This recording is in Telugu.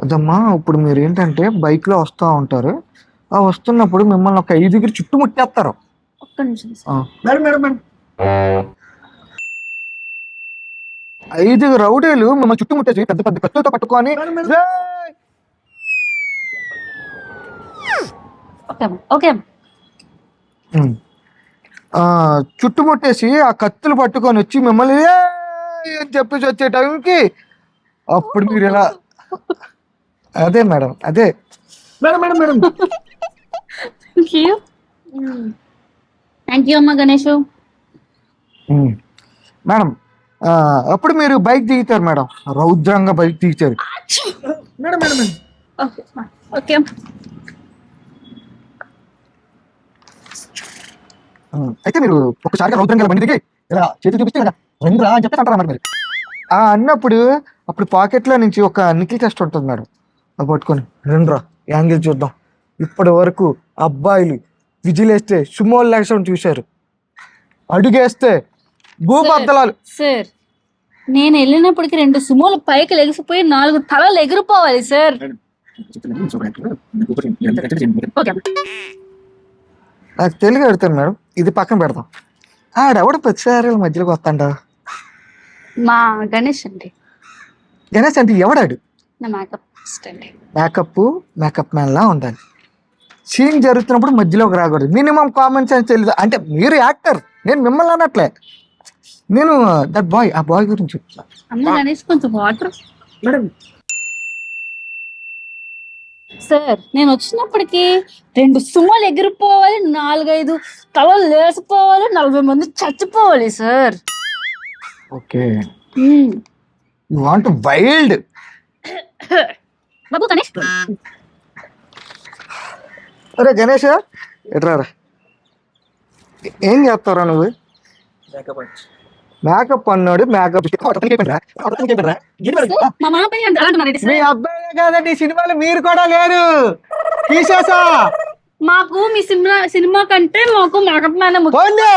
అదమ్మా ఇప్పుడు మీరు ఏంటంటే బైక్ లో వస్తూ ఉంటారు. ఆ వస్తున్నప్పుడు మిమ్మల్ని ఒక 5 చుట్టుముట్టేస్తారు. ఒక్క నిమిషం సార్. మేడం మేడం మేడం 5 రౌడీలు మిమ్మల్ని చుట్టుముట్టేసి పెద్ద పెద్ద కత్తులతో పట్టుకొని మేడం, మేడం. "రేయ్!" ఓకే అమ్మ, ఓకే అమ్మ. ఉమ్. ఆ, చుట్టుముట్టేసి ఆ కత్తులు పట్టుకొని వచ్చి మిమ్మల్ని "ఏయ్!" అని చెప్పేసి వచ్చే టైంకి అప్పుడు మీరు ఇలా అదే మేడం అదే madam madam madam thank you అమ్మ గణేష్. మేడం అప్పుడు మీరు బైక్ దిగుతారు మేడం, రౌద్రంగా బైక్ దిగుతారు. Madam madam madam okay okay అమ్మ. అయితే మీరు ఒకసారిగా రౌద్రంగా బండి దిగి ఇలా చేతులు చూపిస్తే ఇలా రండిరా అని చెప్పేసి అంటారు మేడం. అన్నప్పుడు అప్పుడు పాకెట్లో నుంచి ఒక నికిల్ టెస్ట్ ఉంటుంది మేడం, అది పట్టుకొని రండిరా యాంగిల్ చూద్దాం. ఇప్పటి వరకు అబ్బాయిలు విజిలేస్తే సుమోల్ లక్షణం చూశారు, అడుగేస్తే భూపద్దలాలు. సార్ నేను వెళ్ళినప్పటికి 2 సుమోలు పైకి లెగిసిపోయి 4 తలలు ఎగిరిపోవాలి సార్. ఓకే అమ్మ. నాకు తెలుగు పెడతాను మేడం, ఇది పక్కన పెడతాం. ఆడెవడ ప్రతిసారి మధ్యలోకి వస్తాండ. మా గణేష్ అండి, గణేష్ అంటే ఎవడాడు? నా మేకప్ అండి. మేకప్ మ్యాన్ లా ఉండాలి. సీన్ జరుగుతున్నప్పుడు మధ్యలోకి రాకూడదు. మినిమం కామన్ సెన్స్ తెలియదు. అంటే మీరు యాక్టర్, నేను మిమ్మల్ని అన్నట్లే. నేను దట్ బాయ్, ఆ బాయ్ గురించి చెప్తా. అమ్మ గణేష్ కొంచెం వాటర్. మేడం సార్ నేను వచ్చినప్పటికి 2 సుమోలు ఎగిరిపోవాలి, 4-5 తలలు లేసిపోవాలి, 40 మంది చచ్చిపోవాలి sir. Okay, you want wild. బాబు గణేష్. అరే గణేష్ ఎట్రారా, ఏం చేస్తారా నువ్వు? మేకప్ అన్నాడు, మేకప్ మా మామ పైన అలాంటి మీ అబ్బాయి కాదండి సినిమాలో, మీరు కూడా లేరు, తీసేసా. మాకు మీ సినిమా కంటే మాకు మేకప్ మ్యాన్ పోండి.